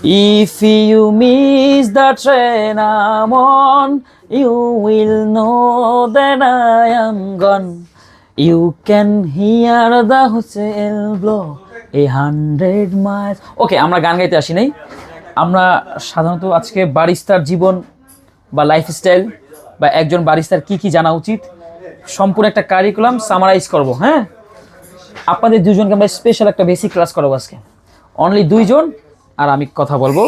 If you miss the train I'm on, you will know that I am gone. You can hear the whistle blow 100 miles. ওকে, আমরা গান গাইতে আসি নাই। আমরা সাধারণত আজকে বারিস্তার জীবন বা লাইফস্টাইল বা একজন বারিস্তার কি কি জানা উচিত সম্পূর্ণ একটা কারিকুলাম সামারাইজ করব। হ্যাঁ, আপনাদের দুজনকে আমরা স্পেশাল একটা বেসিক ক্লাস করাবো আজকে। অনলি দুইজন, আর আমি কথা বলবো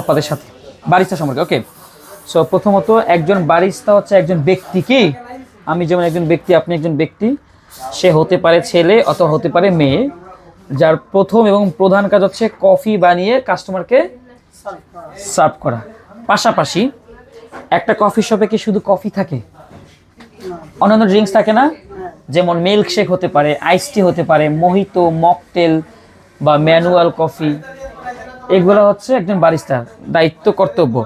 আপনাদের সাথে বারিস্তা সম্পর্কে। ওকে, সো প্রথমত একজন বারিস্তা হচ্ছে একজন ব্যক্তি। কি, আমি যেমন একজন ব্যক্তি, আপনি একজন ব্যক্তি। সে হতে পারে ছেলে অথবা হতে পারে মেয়ে, যার প্রথম এবং প্রধান কাজ হচ্ছে কফি বানিয়ে কাস্টমারকে সার্ভ করা। পাশাপাশি একটা কফি শপে কি শুধু কফি থাকে? অন্যান্য ড্রিঙ্কস থাকে না? যেমন মিল্কশেক হতে পারে, আইস টি হতে পারে, মোহিতো, মকটেল বা ম্যানুয়াল কফি। এগুলো হচ্ছে একজন বারিস্তার দায়িত্ব, কর্তব্য।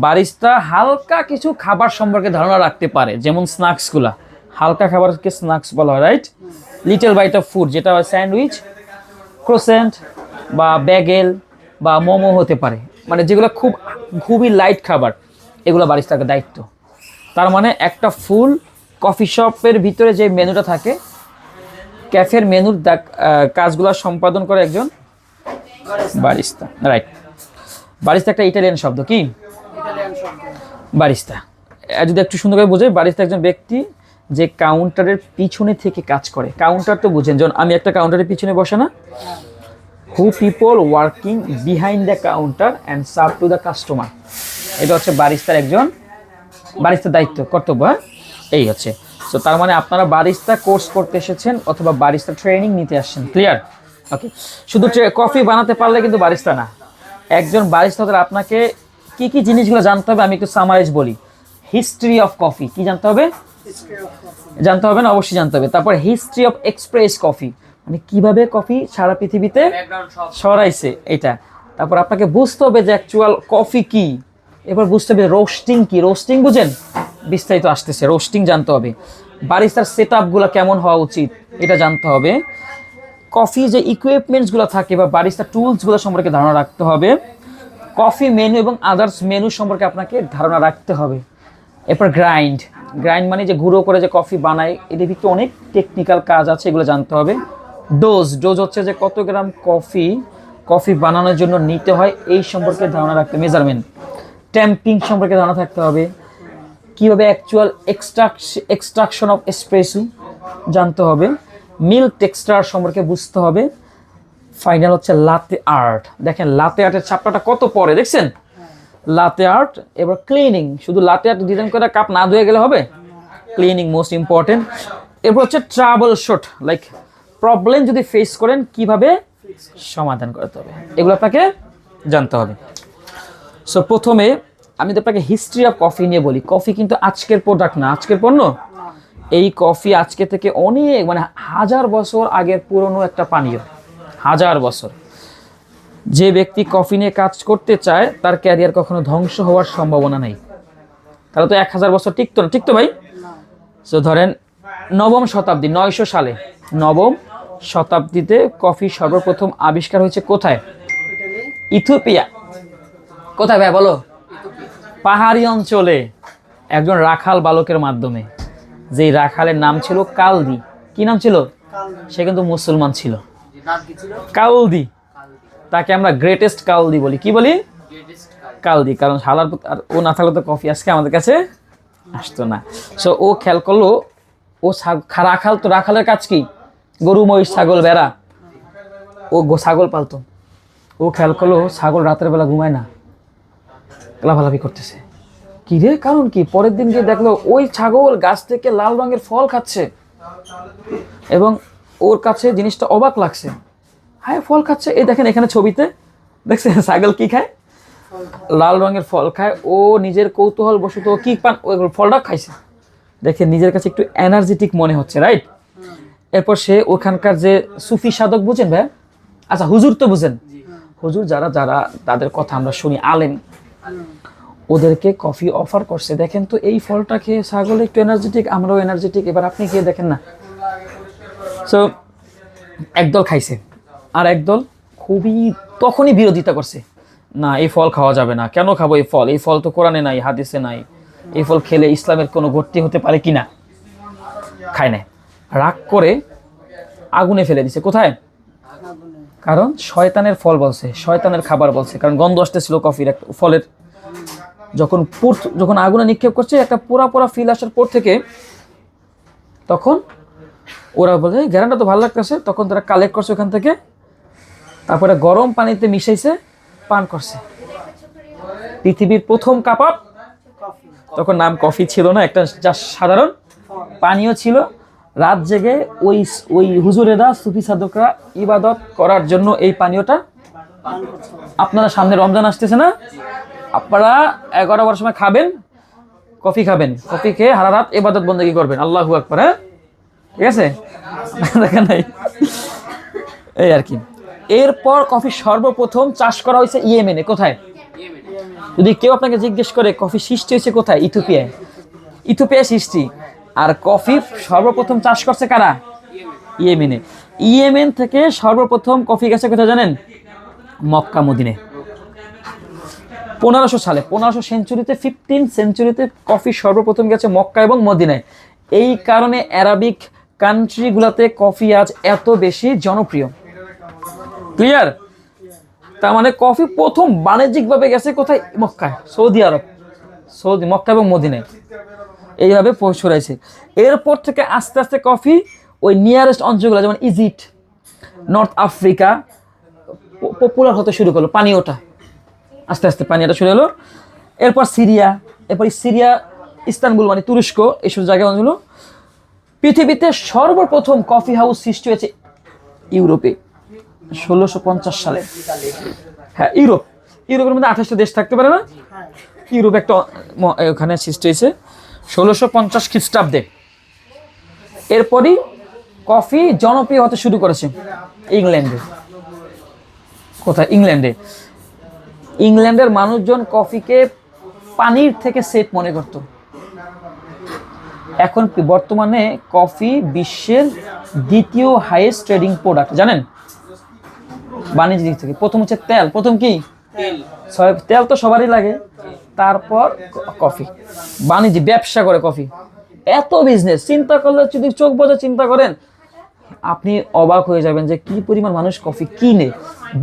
বারিস্তা হালকা কিছু খাবার সম্পর্কে ধারণা রাখতে পারে, যেমন স্ন্যাক্সগুলা। হালকা খাবারকে স্ন্যাক্স বলা হয়, right? Little bite of food, যেটা হয় স্যান্ডউইচ, ক্রোসেন্ট বা ব্যাগেল বা মোমো হতে পারে, মানে যেগুলো খুবই লাইট খাবার, এগুলো বারিস্তার দায়িত্ব। তার মানে একটা ফুল কফি শপের ভিতরে যে মেনুটা থাকে, ক্যাফের মেনুর কাজগুলো সম্পাদন করে একজন বারিস্তা, রাইট? বারিস্তা একটা ইটালিয়ান শব্দ। কি বারিস্তা? যদি একটু সুন্দর করে বোঝাই, বারিস্তা একজন ব্যক্তি যে কাউন্টারের পিছনে থেকে কাজ করে। কাউন্টার তো বুঝেন, যখন আমি একটা কাউন্টারের পিছনে বসে না, হু people working behind the counter and serve to the customer, এটা হচ্ছে বারিস্তার একজন বারিস্তার দায়িত্ব, কর্তব্য। হ্যাঁ, এই হচ্ছে। সো তার মানে আপনারা বারিস্তা কোর্স করতে এসেছেন অথবা বারিস্তা ট্রেনিং নিতে আসছেন। ক্লিয়ার? ওকে, শুধু কফি বানাতে পারলে কিন্তু বারিস্তা না। একজন বারিস্তা হতে আপনাকে কি কি জিনিসগুলো জানতে হবে আমি একটু সামারাইজ বলি। হিস্ট্রি অফ কফি, কি জানতে হবে? জানতে হবে না? অবশ্যই জানতে হবে। তারপর হিস্ট্রি অফ এক্সপ্রেস কফি, মানে কিভাবে কফি সারা পৃথিবীতে ছড়াইছে এটা। তারপর আপনাকে বুঝতে হবে যে অ্যাকচুয়াল কফি কি। এবার বুঝতে হবে রোস্টিং কি। রোস্টিং বুঝেন? বিস্তারিত আসতেছে। রোস্টিং জানতে হবে। বারিস্তার সেট আপগুলো কেমন হওয়া উচিত এটা জানতে হবে। কফি যে ইকুইপমেন্টসগুলো থাকে বা বারিস্তা টুলসগুলো সম্পর্কে ধারণা রাখতে হবে। কফি মেনু এবং আদার্স মেনু সম্পর্কে আপনাকে ধারণা রাখতে হবে। এরপর গ্রাইন্ড মানে যে গুঁড়ো করে যে কফি বানায়, এদের ভিতরে অনেক টেকনিক্যাল কাজ আছে, এগুলো জানতে হবে। ডোজ হচ্ছে যে কত গ্রাম কফি বানানোর জন্য নিতে হয়, এই সম্পর্কে ধারণা রাখতে, মেজারমেন্ট। ট্যাম্পিং সম্পর্কে ধারণা থাকতে হবে। কীভাবে অ্যাকচুয়াল এক্সট্রাকশন অফ এসপ্রেসো জানতে হবে। মিল্ক টেক্সচার সম্পর্কে বুঝতে হবে। ফাইনাল হচ্ছে লাতে আর্ট। দেখেন লাতে আর্টের ছাপটা কত পরে, দেখছেন? লাতে আর্ট। এবার ক্লিনিং, শুধু লাতে আর্ট ডিজাইন করে কাপ না ধুয়ে গেলে হবে, ক্লিনিং মোস্ট ইম্পর্টেন্ট। এরপর হচ্ছে ট্রাবল শট, লাইক প্রবলেম যদি ফেস করেন কিভাবে সমাধান করতে হবে, এগুলো আপনাকে জানতে হবে। সো প্রথমে আমি তো আপনাকে হিস্ট্রি অফ কফি নিয়ে বলি। কফি কিন্তু আজকের প্রোডাক্ট না, আজকের পণ্য। এই কফি আজকে থেকে অনেক, মানে 1000 বছর আগের পুরনো একটা পানীয়। 1000 বছর। যে ব্যক্তি কফি নিয়ে কাজ করতে চায় তার ক্যারিয়ার কখনো ধ্বংস হওয়ার সম্ভাবনা নেই। তাহলে তো 1000 বছর টিকতো না, টিকতো ভাই? সো ধরেন নবম শতাব্দী, 900 সালে, নবম শতাব্দীতে কফি সর্বপ্রথম আবিষ্কার হয়েছে কোথায়? ইথিওপিয়া। কোথায় ভাই বলো? পাহাড়ি অঞ্চলে একজন রাখাল বালকের মাধ্যমে। যেই রাখালের নাম ছিল কালদি। কি নাম ছিল? সে কিন্তু মুসলমান ছিল। কালদি, তাকে আমরা গ্রেটেস্ট কালদি বলি। কি বলি? কালদি। কারণ হালার ও না থাকলে তো কফি আজকে আমাদের কাছে আসতো না। সো ও খেয়াল করলো, ও রাখাল, তো রাখালের কাজ কি? গরু, মহিষ, ছাগল, ভেড়া। ও ছাগল পালতো। ও খেয়াল করলো ছাগল রাতের বেলা ঘুমায় না, লাফালাফি করতেছে। কি রে, কারণ কি? পরের দিন গিয়ে দেখলো ওই ছাগল গাছ থেকে লাল রঙের ফল খাচ্ছে এবং ওর কাছে জিনিসটা অবাক লাগছে। হ্যাঁ, ফল খাচ্ছে। এই দেখেন এখানে ছবিতে দেখছেন ছাগল কি খায়? লাল রঙের ফল খায়। ও নিজের কৌতূহল বশত কি পান, ওই ফলটা খাইছে। দেখে নিজের কাছে একটু এনার্জেটিক মনে হচ্ছে, রাইট? এরপর সে ওখানকার যে সুফি সাধক, বুঝেন ভাই? আচ্ছা, হুজুর তো বুঝেন? হুজুর যারা যারা তাদের কথা আমরা শুনি, আলেম, ওদেরকে কফি অফার করছে। দেখেন তো এই ফলটা খেয়ে ছাগল একটু এনার্জেটিক, আমরাও এনার্জেটিক, এবার আপনি খেয়ে দেখেন না। সো একদল খাইছে আর একদল তখনই বিরোধিতা করছে না এই ফল খাওয়া যাবে না, কেন খাবো এই ফল, এই ফল তো কোরআনে নাই, হাদিসে নাই, এই ফল খেলে ইসলামের কোনো ঘাটতি হতে পারে কিনা, খায় নাই, রাগ করে আগুনে ফেলে দিছে। কোথায়? কারণ শয়তানের ফল বলছে, শয়তানের খাবার বলছে, কারণ গন্ধ আসতেছিল কফির একটা ফলের। যখন আগুনে নিক্ষেপ করছে একটা পোড়া পোড়া ফিল আসার পর থেকে তখন ওরা বলে গ্যারান্টা তো ভালো লাগতেছে, তখন তারা কালেক্ট করছে ওখান থেকে, তারপরে গরম পানিতে মিশাইছে, পান করছে। পৃথিবীর প্রথম কাপ আপ, তখন নাম কফি ছিল না, একটা যা সাধারণ পানীয় ছিল। রাত জেগে ওই হুজুরেরা সুফি সাধকরা ইবাদত করার জন্য এই পানীয়টা, আপনারা সামনে রমজান আসতেছে না, আপনারা 11টার সময় খাবেন, কফি খাবেন, কফি খেয়ে সারা রাত ইবাদত বন্দেগী করবেন, আল্লাহু আকবার। হ্যাঁ, ঠিক আছে, দেখেন নাই এই আর কি। এরপর কফি সর্বপ্রথম চাষ করা হয়েছে ইয়েমেনে। কোথায়? যদি কেউ আপনাকে জিজ্ঞেস করে কফি সৃষ্টি হয়েছে কোথায়, ইথিওপিয়ায়, ইথিওপিয়ায় সৃষ্টি। আর কফি সর্বপ্রথম চাষ করছে কারা? ইয়েমেনে। ইয়েমেন থেকে সর্বপ্রথম কফি গেছে কোথায় জানেন? মক্কা মদিনে। 1500 সালে, 1500 সেঞ্চুরিতে, 15 সেঞ্চুরিতে কফি সর্বপ্রথম গেছে মক্কা এবং মদিনায়। এই কারণে অ্যারাবিক কান্ট্রিগুলোতে কফি আজ এত বেশি জনপ্রিয়। ক্লিয়ার? তার মানে কফি প্রথম বাণিজ্যিকভাবে গেছে কোথায়? মক্কায়, সৌদি আরব, মক্কা এবং মদিনায়, এইভাবে ছড়াইছে। এরপর থেকে আস্তে আস্তে কফি ওই নিয়ারেস্ট অঞ্চলগুলো যেমন ইজিপ্ট, নর্থ আফ্রিকা পপুলার হতে শুরু করলো পানীয়টা, আস্তে আস্তে পানীয়টা শুরু হলো। এরপর সিরিয়া, ইস্তানবুল মানে তুরস্ক, এইসব জায়গায় হলো। পৃথিবীতে সর্বপ্রথম কফি হাউস সৃষ্টি হয়েছে ইউরোপে 1650 সালে। হ্যাঁ, ইউরোপের মধ্যে 28টা দেশ থাকতে পারে না, ইউরোপ একটা ওখানে সৃষ্টি হয়েছে 1650 খ্রিস্টাব্দে। এরপরই কফি জনপ্রিয় হতে শুরু করেছে ইংল্যান্ডে। কোথায়? ইংল্যান্ডের মানুষজন কফিকে পানির থেকে সেফ মনে করত। এখন বর্তমানে কফি বিশ্বের দ্বিতীয় হাইয়েস্ট ট্রেডিং প্রোডাক্ট, জানেন? বাণিজ্যিক দিক থেকে প্রথম হচ্ছে তেল, প্রথম কি তেল তো সবারই লাগে, তারপর কফি। বাণিজ্যিক ব্যবসা করে কফি, এত বিজনেস, চিন্তা করলে যদি চোখ বোঝা চিন্তা করেন আপনি অবাক হয়ে যাবেন যে কি পরিমাণ মানুষ কফি কিনে।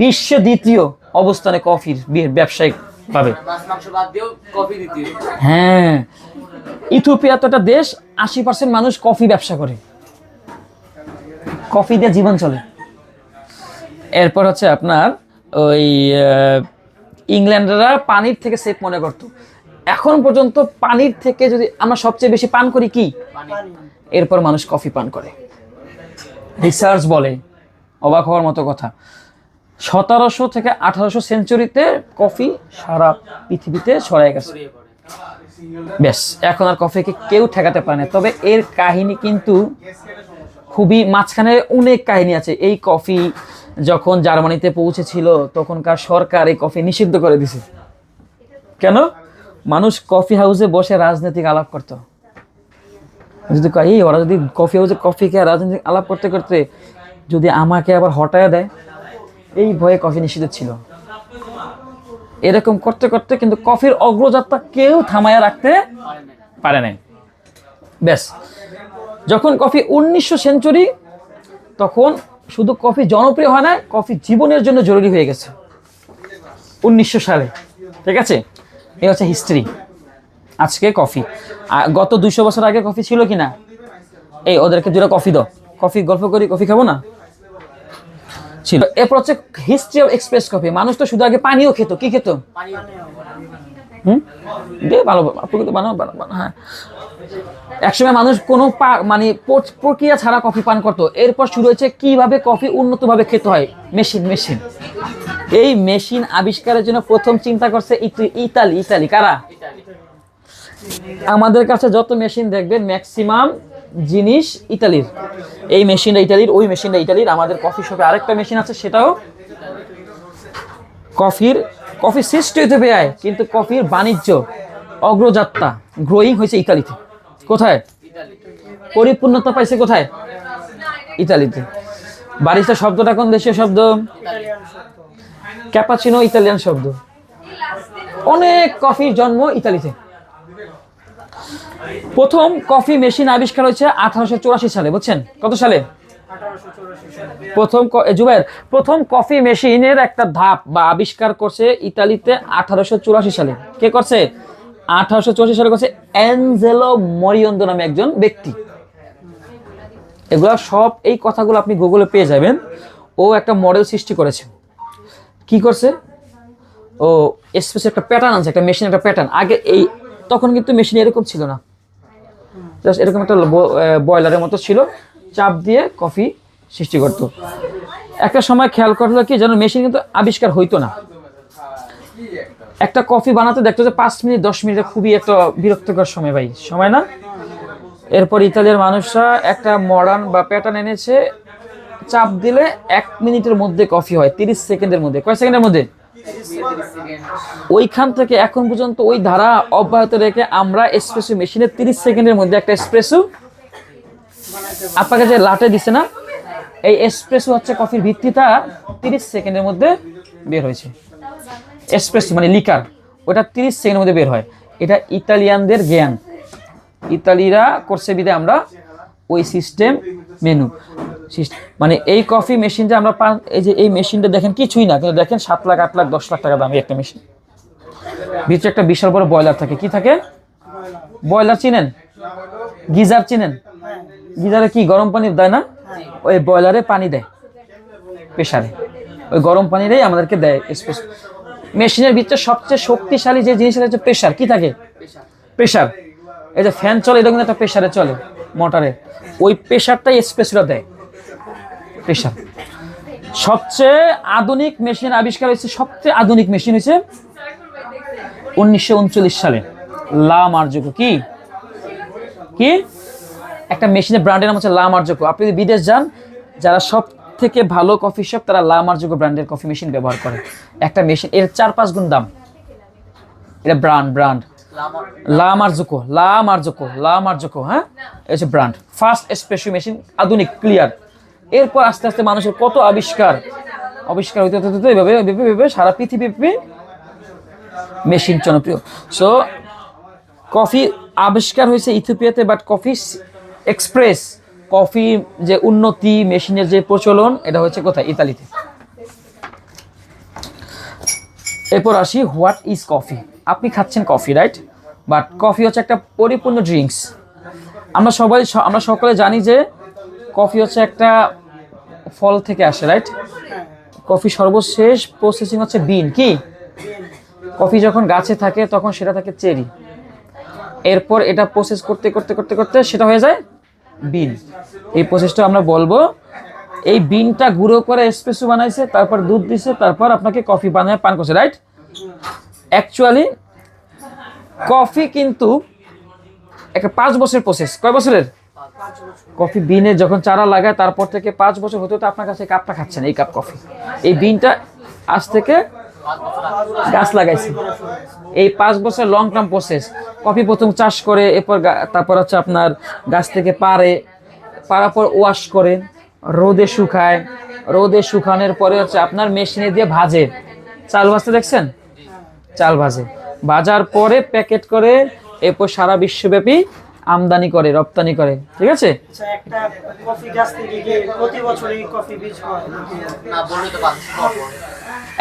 বিশ্বে দ্বিতীয় অবস্থানে কফির ব্যবসায়িক ভাবে। হ্যাঁ, ইথিওপিয়া তো একটা দেশ, 80% মানুষ কফি ব্যবসা করে, কফি দিয়ে জীবন চলে। এরপর হচ্ছে আপনার ওই ইংল্যান্ডরা পানির থেকে সেফ মনে করত। এখন পর্যন্ত পানির থেকে যদি আমরা সবচেয়ে বেশি পান করি কি? এরপর মানুষ কফি পান করে। রিসার্চ বলে, অবাক হওয়ার মতো কথা, 1700 থেকে 1800 সেঞ্চুরিতে কফি সারা পৃথিবীতে ছড়ায় গেছে। বেশ, এখন আর কফিকে কেউ ঠেকাতে পারে না। তবে এর কাহিনী কিন্তু খুবই মাঝখানে অনেক কাহিনী আছে। এই কফি যখন জার্মানিতে পৌঁছেছিল তখনকার সরকার এই কফি নিষিদ্ধ করে দিছে। কেন? মানুষ কফি হাউসে বসে রাজনৈতিক আলাপ করত। যদি এই ওরা যদি কফি হাউসে কফি খেয়ে রাজনৈতিক আলাপ করতে করতে যদি আমাকে আবার হটায় দেয়, এই ভয়ে কফি নিষিদ্ধ ছিল। এরকম করতে করতে কিন্তু কফির অগ্রযাত্রা কেউ থামায়া রাখতে পারে নাই। বেশ, যখন কফি 1900 সেঞ্চুরি, তখন শুধু কফি জনপ্রিয় হয় না, কফি জীবনের জন্য জরুরি হয়ে গেছে 1900 সালে। ঠিক আছে, এই হচ্ছে হিস্ট্রি। আজকে কফি, গত 200 বছর আগে কফি ছিল কিনা? এই ওদেরকে দুটো কফি দাও, কফি গল্প করি, কফি খাবো না, ছিল। এরপর হচ্ছে হিস্ট্রি অফ এক্সপ্রেস কফি। মানুষ তো শুধু আগে পানিও খেত, কি খেত? ভালো বানাও। হ্যাঁ, একসময় মানুষ কোনো মানে প্রক্রিয়া ছাড়া কফি পান করতো। এরপর শুরু হয়েছে কিভাবে কফি উন্নতভাবে খেতে হয়, মেশিন। এই মেশিন আবিষ্কারের জন্য প্রথম চিন্তা করছে ইতালি। কারা? আমাদের কাছে যত মেশিন দেখবেন ম্যাক্সিমাম জিনিস ইতালির। এই মেশিনটা ইতালির, ওই মেশিনটা ইতালির। আমাদের কফি শপে আরেকটা মেশিন আছে, সেটাও কফি সৃষ্টি হতে পেয়ে, কিন্তু কফির বাণিজ্য অগ্রযাত্রা গ্রোয়িং হয়েছে ইতালিতে। কোথায়? পরিপূর্ণতা পাইছে কোথায়? ইতালিতে। বারিস্তা শব্দটা কোন দেশীয় শব্দ? ক্যাপাচিনো ইতালিয়ান শব্দ। অনেক কফির জন্ম ইতালিতে। প্রথম কফি মেশিন আবিষ্কার হয়েছে 1884 সালে, বুঝছেন? কত সালে? প্রথম কফি মেশিনের একটা ধাপ বা আবিষ্কার করছে ইতালিতে 1884 সালে। কে করছে? 1884 সালে করছে অ্যাঞ্জেলো মরিয়ন্দো নামে একজন ব্যক্তি। এগুলা সব, এই কথাগুলো আপনি গুগলে পেয়ে যাবেন। ও একটা মডেল সৃষ্টি করেছে। কি করছে? ও স্পেশাল একটা প্যাটার্ন আছে, একটা মেশিন, একটা প্যাটার্ন। আগে তখন কিন্তু মেশিন এরকম ছিল না, জাস্ট এরকম একটা বয়লারের মতো ছিল, চাপ দিয়ে কফি সৃষ্টি করত। একটা সময় খেয়াল করলো কি যেন মেশিন কিন্তু আবিষ্কার হইতো না। একটা কফি বানাতে দেখতো যে 5 মিনিট 10 মিনিটে, খুবই একটা বিরক্তকর সময় ভাই, সময় না? এরপর ইতালিয়ার মানুষরা একটা মডার্ন বা প্যাটার্ন এনেছে, চাপ দিলে 1 মিনিটের মধ্যে কফি হয়, 30 সেকেন্ডের মধ্যে। কয় সেকেন্ডের মধ্যে? ওইখান থেকে এখন পর্যন্ত ওই ধারা অব্যাহত রেখে আমরা এসপ্রেসো মেশিনে 30 সেকেন্ডের মধ্যে একটা এসপ্রেসো, আপনাকে যে লাটে দিছে না, এই এসপ্রেসো হচ্ছে কফির ভিত্তিটা 30 সেকেন্ডের মধ্যে বের হয়েছে। এসপ্রেসো মানে লিকার, ওটা 30 সেকেন্ডের মধ্যে বের হয়। এটা ইতালিয়ানদের জ্ঞান, ইতালিরা করছে বিধায় আমরা ওই সিস্টেম মেনু মানে এই কফি মেশিন যে আমরা এই যে এই মেশিনটা দেখেন কিছুই না, কিন্তু দেখেন 7 লাখ 8 লাখ 10 লাখ টাকা দামি একটা মেশিন। ভিতরে একটা বিশাল বড় বয়লার থাকে। কি থাকে? বয়লার চিনেন? গিজার চিনেন? গিজারে কি গরম পানি দেয় না? ওই বয়লারে পানি দেয় প্রেসারে, ওই গরম পানিটাই আমাদেরকে দেয় এসপ্রেসো। মেশিনের ভিতরে সবচেয়ে শক্তিশালী যে জিনিসটা হচ্ছে প্রেসার। কি থাকে? প্রেসার। এই যে ফ্যান চলে, এটা কিন্তু একটা প্রেসারে চলে, মোটরে। ওই প্রেসারটাই এসপ্রেসোটা দেয়, প্রেসার। সবচেয়ে আধুনিক মেশিন আবিষ্কার হয়েছে, সবচেয়ে আধুনিক মেশিন হয়েছে 1939 সালে লা মার্জোকো। কি কি একটা মেশিনের ব্র্যান্ডের নাম হচ্ছে লা মার্জোকো। আপনি যদি বিদেশ যান, যারা সব থেকে ভালো কফি শপ তারা লা মার্জোকো ব্র্যান্ডের কফি মেশিন ব্যবহার করে। একটা মেশিন এর 4-5 গুণ দাম। এটা ব্র্যান্ড লা মার্জোকো, হ্যাঁ, এই যে ব্র্যান্ড। ফার্স্ট এসপ্রেসো মেশিন, আধুনিক, ক্লিয়ার। এরপর আস্তে আস্তে মানুষের কত আবিষ্কার হইতে হতে এভাবে সারা পৃথিবীব্যাপী মেশিন জনপ্রিয়। সো কফি আবিষ্কার হয়েছে ইথিওপিয়াতে, বাট কফি এক্সপ্রেস, কফি যে উন্নতি, মেশিনের যে প্রচলন, এটা হচ্ছে কোথায়? ইতালিতে। এরপর আসি, হোয়াট ইজ কফি? আপনি খাচ্ছেন কফি, রাইট? বাট কফি হচ্ছে একটা পরিপূর্ণ ড্রিঙ্কস। আমরা সকলে জানি যে কফি হচ্ছে একটা ফল থেকে আসে, রাইট? কফি সর্বশেষ প্রসেসিং হচ্ছে বিন। কি? কফি যখন গাছে থাকে তখন সেটা থাকে চেরি, এরপর এটা প্রসেস করতে করতে করতে করতে সেটা হয়ে যায় বিন। এই প্রসেসটা আমরা বলবো। এই বিনটা গুঁড়ো করে এসপ্রেসো বানাইছে, তারপর দুধ দিছে, তারপর আপনাকে কফি বানায় পান করছে, রাইট? অ্যাকচুয়ালি কফি কিন্তু একটা 5 বছরের প্রসেস। কয় বছরের? কফি বিনে যখন চারা লাগায় তারপর থেকে 5 বছর হতে হতে আপনার কাছে কাপটা খাচ্ছেন, এই কাপ কফি। এই বিনটা আজ থেকে গাছ লাগাইছে, এই 5 বছর লং টার্ম প্রসেস। কফি প্রথম চাষ করে, এরপর তারপর হচ্ছে আপনার গাছ থেকে পাড়ার পর ওয়াশ করে, রোদে শুকায়, রোদে শুকানোর পরে হচ্ছে আপনার মেশিনে দিয়ে ভাজে। চাল ভাজতে দেখছেন? চাল ভাজার পরে প্যাকেট করে, এরপর সারা বিশ্বব্যাপী আমদানি করে, রপ্তানি করে। ঠিক আছে? একটা কফি গাছ থেকে কি প্রতি বছরই কফি বীজ হয়? না, বললে তো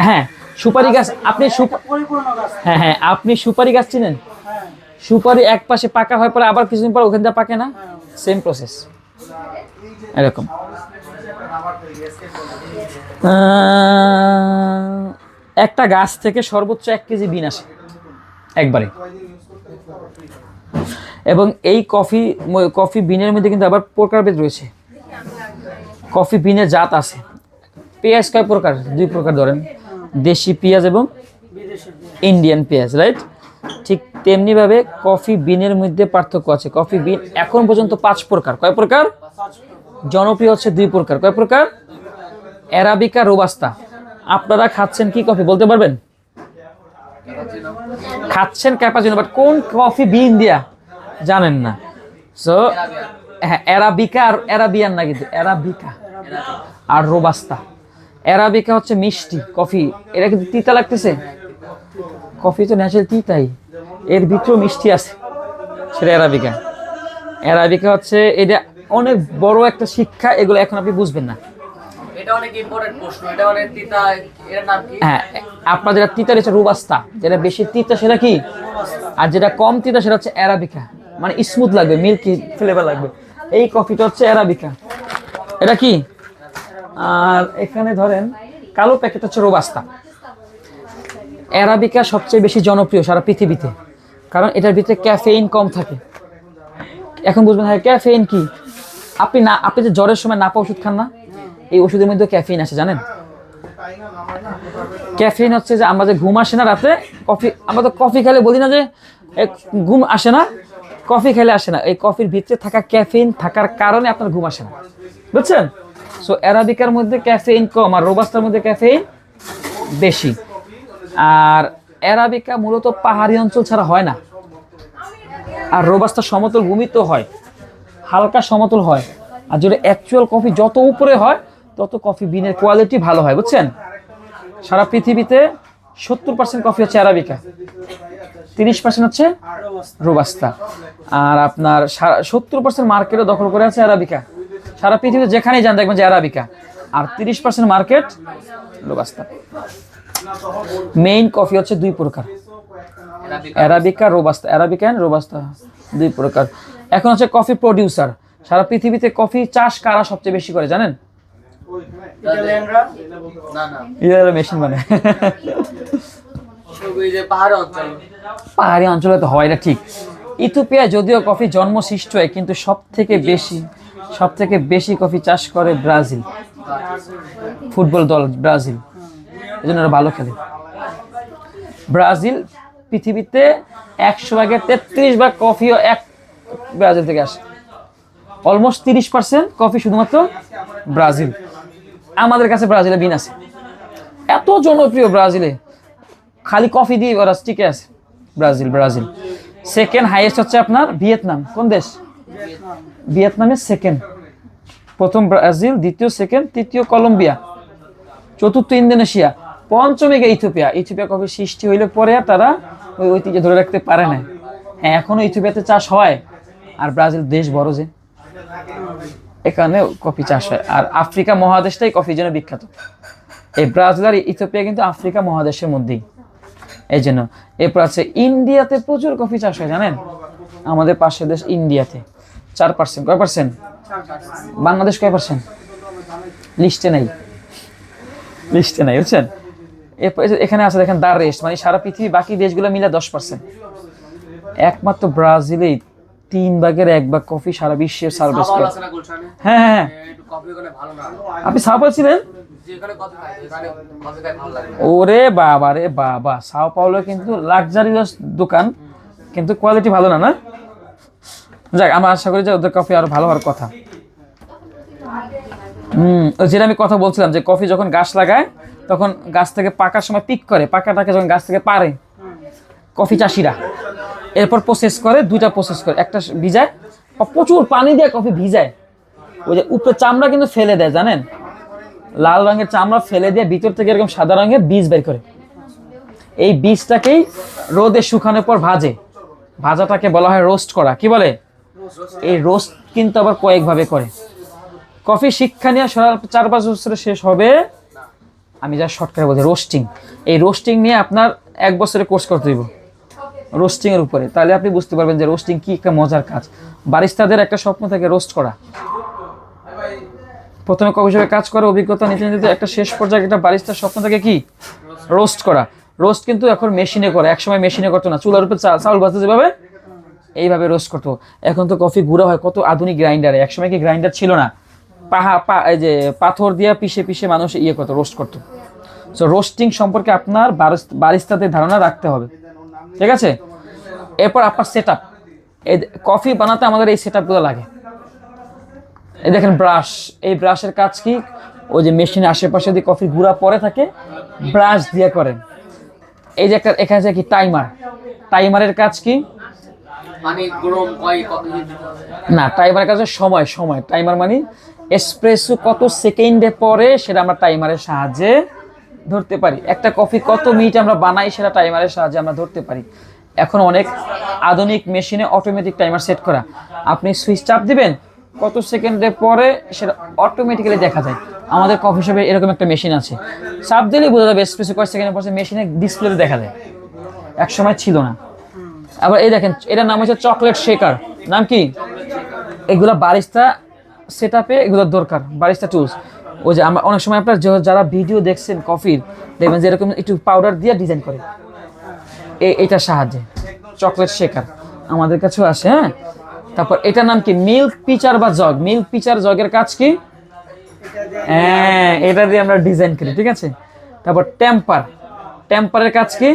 হ্যাঁ, সুপারি গাছ। আপনি পরিপূর্ণ গাছ। হ্যাঁ, আপনি সুপারি গাছ চিনেন? সুপারি এক পাশে পাকা হয়, পরে আবার কিছুদিন পর ওখান থেকে পাকে না? সেম প্রসেস, এরকম। একটা গাছ থেকে সর্বোচ্চ 1 কেজি বিন আসে একবারে। এবং এই কফি বিনের মধ্যে কিন্তু আবার প্রকারভেদ রয়েছে। কফি বিনের জাত আছে। পেঁয়াজ কয় প্রকার? 2 প্রকার ধরেন, দেশি পেঁয়াজ এবং ইন্ডিয়ান পেঁয়াজ, রাইট? ঠিক তেমনিভাবে কফি বিনের মধ্যে পার্থক্য আছে। কফি বিন এখন পর্যন্ত 5 প্রকার। কয় প্রকার? জনপ্রিয় হচ্ছে 2 প্রকার। কয় প্রকার? Arabica, robusta. আপনারা খাচ্ছেন কি কফি বলতে পারবেন? খাচ্ছেন ক্যাপাচিনো, বাট কোন কফি বিন দিয়া জানেন না। সো হ্যাঁ, অ্যারাবিকা আর অ্যারাবিয়ান না, কিন্তু অ্যারাবিকা আর রোবাস্তা। অ্যারাবিকা হচ্ছে মিষ্টি কফি, এটা কিন্তু তিতা লাগতেছে, কফি তো ন্যাচারাল তিতাই, এর ভিতরেও মিষ্টি আছে, সেটা অ্যারাবিকা। অ্যারাবিকা হচ্ছে এটা অনেক বড় একটা শিক্ষা, এগুলো এখন আপনি বুঝবেন না। এটা অনেক ইম্পর্টেন্ট প্রশ্ন, এটা অনেক তিতা, এর নাম কি? হ্যাঁ, আপনার যেটা তিতা রয়েছে রোবাস্তা, যেটা বেশি তিতা সেটা কি, আর যেটা কম তিতা সেটা হচ্ছে অ্যারাবিকা, মানে স্মুথ লাগবে, মিল্কি ফ্লেভার লাগবে। এই কফিটা হচ্ছে অ্যারাবিকা, এটা কি। আর এখানে ধরেন কালো প্যাকেট হচ্ছে রোবাস্তা। অ্যারাবিকা সবচেয়ে বেশি জনপ্রিয় সারা পৃথিবীতে, কারণ এটার ভিতরে ক্যাফেইন কম থাকে। এখন বুঝবেন হ্যাঁ ক্যাফেইন কি, আপনি যে জ্বরের সময় নাপা ওষুধ খান না, এই ওষুধের মধ্যে ক্যাফেইন আছে জানেন। ক্যাফেইন হচ্ছে যে আমরা যে ঘুম আসে না রাতে, আমরা তো কফি খেলে বলি না যে ঘুম আসে না, কফি খেলে আসে না, এই কফির ভিতরে থাকা ক্যাফেইন থাকার কারণে আপনার ঘুম আসে না, বুঝছেন। সো অ্যারাবিকার মধ্যে ক্যাফেইন কম আর রোবাস্টার মধ্যে ক্যাফেইন বেশি। আর অ্যারাবিকা মূলত পাহাড়ি অঞ্চল ছাড়া হয় না, আর রোবাস্টা সমতল ভূমিতে হয়, হালকা সমতল হয়। আর যদি অ্যাকচুয়াল কফি যত উপরে হয় তত কফি বিনের কোয়ালিটি ভালো হয়, বুঝছেন। সারা পৃথিবীতে 70% কফি হচ্ছে অ্যারাবিকা, 30% হচ্ছে রোবাস্তা। আর আপনার 70% মার্কেটও দখল করে আছে অ্যারাবিকা। সারা পৃথিবীতে যেখানেই যান দেখবেন যে অ্যারাবিকা, আর 30% মার্কেট রোবাস্তা। মেইন কফি হচ্ছে দুই প্রকার, arabica robusta, arabica and robusta দুই প্রকার। এখন হচ্ছে কফি প্রডিউসার, সারা পৃথিবীতে কফি চাষ কারা সবচেয়ে বেশি করে জানেন? ইটালিয়ানরা। না না, ইরারা মেশিন মানে সব এই যে পাহাড়ি অঞ্চল। পাহাড়ি অঞ্চলে তো হয়, এটা ঠিক। ইথিওপিয়া যদিও কফি জন্ম সৃষ্ট হয়, কিন্তু সব থেকে বেশি কফি চাষ করে ব্রাজিল। ফুটবল দল ব্রাজিল, এই জন্য ওরা ভালো খেলে। ব্রাজিল পৃথিবীতে 100 ভাগের 33 ভাগ কফিও ব্রাজিল থেকে আসে। অলমোস্ট 30% কফি শুধুমাত্র ব্রাজিল। আমাদের কাছে ব্রাজিলে বিন আছে, এত জনপ্রিয় ব্রাজিলে, খালি কফি দিয়ে ওরা টিকে আছে। ব্রাজিল। সেকেন্ড হাইয়েস্ট হচ্ছে আপনার ভিয়েতনাম। কোন দেশ? ভিয়েতনামের সেকেন্ড, প্রথম ব্রাজিল, দ্বিতীয় সেকেন্ড, তৃতীয় কলম্বিয়া, চতুর্থ ইন্দোনেশিয়া, পঞ্চমে ইথিওপিয়া। ইথিওপিয়া কফি সৃষ্টি হইলে পরে আর তারা ওই ঐতিহ্য ধরে রাখতে পারে না। হ্যাঁ, এখনো ইথিওপিয়াতে চাষ হয়, আর ব্রাজিল দেশ বড় যে, এখানে কফি চাষ হয়। আর আফ্রিকা মহাদেশটাই কফির জন্য বিখ্যাত। এই ব্রাজিল আর ইথিওপিয়া কিন্তু আফ্রিকা মহাদেশের মধ্যেই, এই জন্য। এরপর আছে ইন্ডিয়াতে প্রচুর কফি চাষ হয় জানেন, আমাদের পাশের দেশ ইন্ডিয়াতে 4%। কয় পার্সেন্ট? বাংলাদেশ কয় পার্সেন্ট? লিস্টে নাই, বুঝছেন। এখানে আছে দেখেন দা রেস্ট, মানে সারা পৃথিবী বাকি দেশগুলো মিলে 10%। একমাত্র ব্রাজিলেই 3 ভাগের 1 ভাগ কফি সারা বিশ্বে সার্ভিস করে। হ্যাঁ, আপনি সাও পাওলো ছিলেন? ওরে বাবা রে বাবা, সাও পাওলো কিন্তু লাক্সারিয়াস দোকান, কিন্তু কোয়ালিটি ভালো না। যাক, আমরা আশা করি যে ওদের কফি আরো ভালো হওয়ার কথা। যেটা আমি কথা বলছিলাম যে কফি যখন গাছ লাগায় তখন গাছ থেকে পাকার সময় পিক করে, পাকাটাকে যখন গাছ থেকে পারে কফি চাষিরা, এরপর প্রসেস করে, দুইটা প্রসেস করে, একটা ভিজায়, প্রচুর পানি দিয়ে কফি ভিজায়, ওই যে উপরে চামড়া কিন্তু ফেলে দেয় জানেন, লাল রঙের চামড়া ফেলে দিয়ে ভিতর থেকে এরকম সাদা রঙের বীজ বের করে। এই বীজটাকেই রোদে শুকানোর পর ভাজাটাকে বলা হয় রোস্ট করা। কি বলে? এই রোস্ট কিন্তু আবার কয়েকভাবে করে। কফি শিক্ষা নিয়ে 4-5 বছরে শেষ হবে, আমি যা শর্টকাটে বলছি। রোস্টিং, এই রোস্টিং নিয়ে আপনার 1 বছরে কোর্স করতে দিব রোস্টিং এর উপরে, তাহলে আপনি বুঝতে পারবেন যে রোস্টিং কি একটা মজার কাজ। বারিস্তাদের একটা স্বপ্ন থাকে রোস্ট করা, প্রথমে কফি শপে কাজ করে অভিজ্ঞতা নিতে নিতে একটা শেষ পর্যায়ে একটা বারিস্তার স্বপ্ন থাকে কি রোস্ট করা। রোস্ট কিন্তু এখন মেশিনে করে, একসময় মেশিনে করতো না, চুলার উপরে চাউল ভাজতে যেভাবে এইভাবে রোস্ট করতো। এখন তো কফি গুঁড়া হয় কত আধুনিক গ্রাইন্ডারে, একসময় কি গ্রাইন্ডার ছিল না, এই যে পাথর দিয়ে পিষে মানুষ করতো, রোস্ট করতো। সো রোস্টিং সম্পর্কে আপনার বারিস্তাদের ধারণা রাখতে হবে, ঠিক আছে। এরপর আপনার সেট আপ, এই কফি বানাতে আমাদের এই সেট আপগুলো লাগে। এই দেখেন ব্রাশ, এই ব্রাশের কাজ কি, ওই যে মেশিনের আশেপাশে যদি কফি গুঁড়া পরে থাকে ব্রাশ দিয়ে করেন। এই যে একটা এখানে যে কি টাইমারের কাজ কি, না টাইমারের কাছে সময়, টাইমার মানে এসপ্রেসো কত সেকেন্ডে পরে সেটা আমরা টাইমারের সাহায্যে ধরতে পারি। একটা কফি কত মিনিট আমরা বানাই সেটা টাইমারের সাহায্যে আমরা ধরতে পারি। এখন অনেক আধুনিক মেশিনে অটোমেটিক টাইমার সেট করা, আপনি সুইচ চাপ দিবেন, কত সেকেন্ডের পরে সেটা অটোমেটিক্যালি দেখা যায়। আমাদের কফি শপে এরকম একটা মেশিন আছে, চাপ দিলেই বোঝা যাবে এসপ্রেসো কয় সেকেন্ডের পরে মেশিনে ডিসপ্লেতে দেখা যায়। এক সময় ছিল না। আবার এই দেখেন, এটার নাম হচ্ছে চকলেট শেকার। নাম কি? এগুলা বারিস্তা সেট আপে এগুলোর দরকার, বারিস্তা টুলস। ওই যে আমরা অনেক সময় আপনার যারা ভিডিও দেখছেন কফির, দেখবেন যে এরকম একটু পাউডার দিয়ে ডিজাইন করে, এইটার সাহায্যে চকলেট শেকার আমাদের কাছেও আসে। হ্যাঁ, তারপর এটার নাম কি? মিল্ক পিচার বা জগ। মিল্ক পিচার জগের কাজ কি? হ্যাঁ, এটা দিয়ে আমরা ডিজাইন করি, ঠিক আছে। তারপর টেম্পার, টেম্পারের কাজ কি?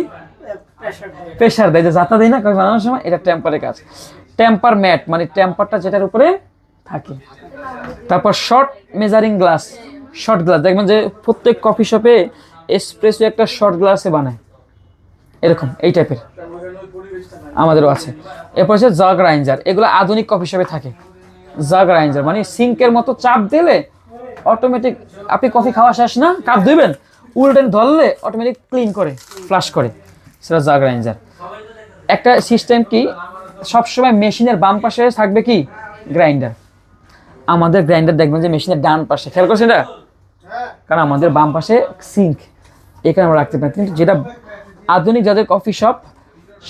প্রেশার দেয়, যে যাতা দেয় না বানানোর সময়, এটা টেম্পারের কাজ। টেম্পার ম্যাট মানে টেম্পারটা যেটার উপরে থাকে। তারপর short measuring glass, short glass দেখবেন যে প্রত্যেক কফি শপে এসপ্রেসো একটা শর্ট গ্লাসে বানায়, এরকম এই টাইপের আমাদেরও আছে। এরপর হচ্ছে জাগ রাইঞ্জার, এগুলো আধুনিক কফি শপে থাকে। জাগ রাইঞ্জার মানে সিঙ্কের মতো চাপ দিলে অটোমেটিক, আপনি কফি খাওয়া শেষ না, কাপ ধুইবেন, উল্টেন ধরলে অটোমেটিক ক্লিন করে, ফ্লাশ করে, সেটা জাগ রাইঞ্জার। একটা সিস্টেম কি, সবসময় মেশিনের বাম পাশে থাকবে কি? গ্রাইন্ডার। আমাদের গ্রাইন্ডার দেখবেন যে মেশিনের ডান পাশে, খেয়াল করছেন এটা? কারণ আমাদের বাম পাশে সিঙ্ক, এখানে আমরা রাখতে পারি। কিন্তু যেটা আধুনিক যাদের কফি শপ,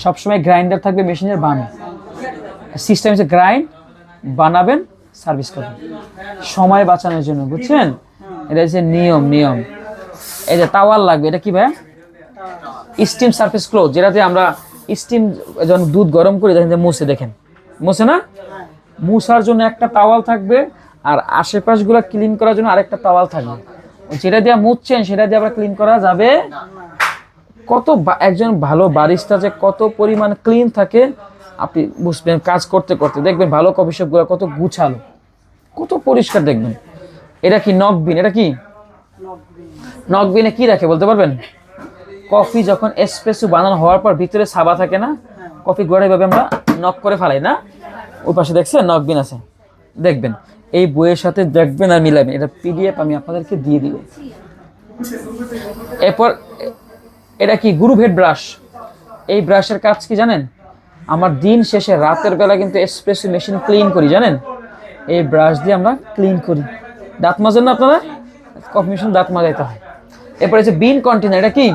সবসময় গ্রাইন্ডার থাকবে মেশিনের বামে। সিস্টেম হচ্ছে গ্রাইন্ড, বানাবেন, সার্ভিস করবেন, সময় বাঁচানোর জন্য, বুঝছেন? এটা হচ্ছে নিয়ম। এই যে তাওয়াল লাগবে, এটা কি ভাই? স্টিম সারফেস ক্লোথ, যেটাতে আমরা স্টিম যখন দুধ গরম করি দেখেন যে মুছে, দেখেন মুছে না, মুছার জন্য একটা তাওয়াল থাকবে, আর আশেপাশগুলো ক্লিন করার জন্য আরেকটা তাওয়াল থাকবে। যেটা দিয়ে মুছছেন সেটা দিয়ে আবার ক্লিন করা যাবে। কত একজন ভালো বারিস্তা যে কত পরিমাণ ক্লিন থাকে আপনি বুঝবেন কাজ করতে করতে, দেখবেন ভালো কফি শপগুলো কত গুছালো, কত পরিষ্কার দেখবেন। এটা কি নকবিন? এটা কি নকবিনে কি রাখে বলতে পারবেন? কফি যখন এসপ্রেসো বানানো হওয়ার পর ভিতরে সাবা থাকে না, কফি গোড়া এইভাবে আমরা নক করে ফেলাই না, ওই পাশে দেখছেন নকবিন আছে, দেখবেন এই বইয়ের সাথে দেখবেন আর মিলাবেন। এটা পিডিএফ আমি আপনাদেরকে দিয়ে দিব। এরপর এটা কি? গ্রুভ হেড ব্রাশ। এই ব্রাশের কাজ কি জানেন? আমার দিন শেষে রাতের বেলা কিন্তু এসপ্রেসো মেশিন ক্লিন করি, জানেন? এই ব্রাশ দিয়ে আমরা ক্লিন করি। দাঁত মাজেন না আপনারা? কফি মেশিন দাঁত মাজাইতে হয়। এরপর হচ্ছে বিন কন্টেনার। এটা কি?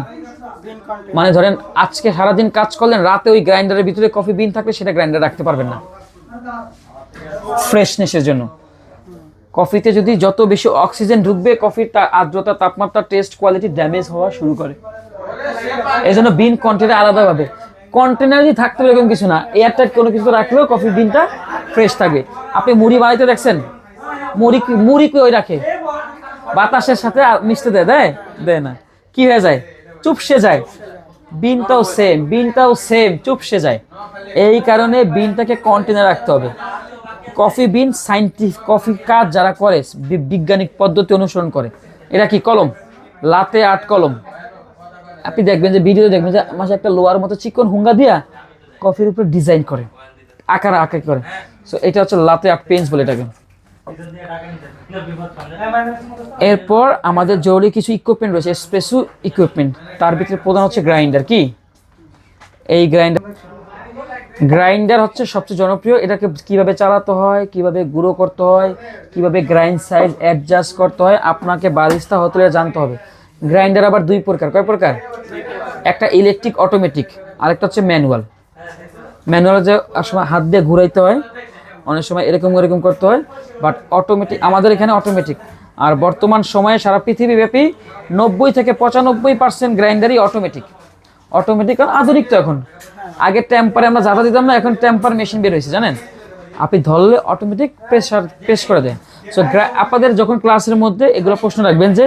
মানে ধরেন আজকে সারাদিন কাজ করলেন, রাতে ওই গ্রাইন্ডারের ভিতরে কফি বিন থাকলে সেটা গ্রাইন্ডার রাখতে পারবেন না, ফ্রেশনেসের জন্য। কফিতে যদি যত বেশি অক্সিজেন ঢুকবে, কফির আর্দ্রতা, তাপমাত্রা, টেস্ট, কোয়ালিটি ড্যামেজ হওয়া শুরু করে। এই জন্য বিন কন্টেনার আলাদাভাবে। কন্টেনার যদি থাকতে হবে এরকম কিছু না, এয়ারটাইট কোনো কিছু রাখলেও কফি বিনটা ফ্রেশ থাকবে। আপনি মুড়ি বানাইতে দেখছেন, মুড়ি কি ওই রাখে? বাতাসের সাথে মিশতে দেয় না, কি হয়ে যায়? চুপসে যায়। বিনটাও সেম চুপসে যায়। এই কারণে বিনটাকে কন্টেনার রাখতে হবে। কফি বিন সাইন্টিফিক কফি কাজ যারা করে বৈজ্ঞানিক পদ্ধতি অনুসরণ করে। এটা কি? কলম, লাতে আর্ট কলম। আপনি দেখবেন যে ভিডিও দেখবেন যে মাঝে একটা লোয়ার মতো চিকন হুঙ্গা দিয়া কফির উপরে ডিজাইন করে, আকার করে। সো এটা হচ্ছে লাতে আর্ট পেন্স বলে এটাকে। এরপর আমাদের জরুরি কিছু ইকুইপমেন্ট রয়েছে, এসপ্রেসো ইকুইপমেন্ট। তার ভিতরে প্রধান হচ্ছে গ্রাইন্ডার। কি? এই গ্রাইন্ডার হচ্ছে সবচেয়ে জনপ্রিয়। এটাকে কিভাবে চালাতে হয়, কিভাবে গুঁড়ো করতে হয়, কিভাবে গ্রাইন্ড সাইজ অ্যাডজাস্ট করতে হয়, আপনাকে বারিস্তা হতে জানতে হবে। গ্রাইন্ডার আবার দুই প্রকার। কয় প্রকার? একটা ইলেকট্রিক অটোমেটিক, আরেকটা হচ্ছে ম্যানুয়াল। ম্যানুয়াল যে সময় হাত দিয়ে ঘুরাইতে হয়, অনেক সময় এরকম করতে হয়, বাট অটোমেটিক আমাদের এখানে অটোমেটিক। আর বর্তমান সময়ে সারা পৃথিবীব্যাপী 90 থেকে 95% গ্রাইন্ডারই অটোমেটিক। কারণ আধুনিক তো এখন। আগে টেম্পারে আমরা জাতা দিতাম না, এখন টেম্পার মেশিন বের হয়েছে, জানেন? আপনি ধরলে অটোমেটিক প্রেস করে দেয়। সো আপনাদের যখন ক্লাসের মধ্যে এগুলো প্রশ্ন রাখবেন যে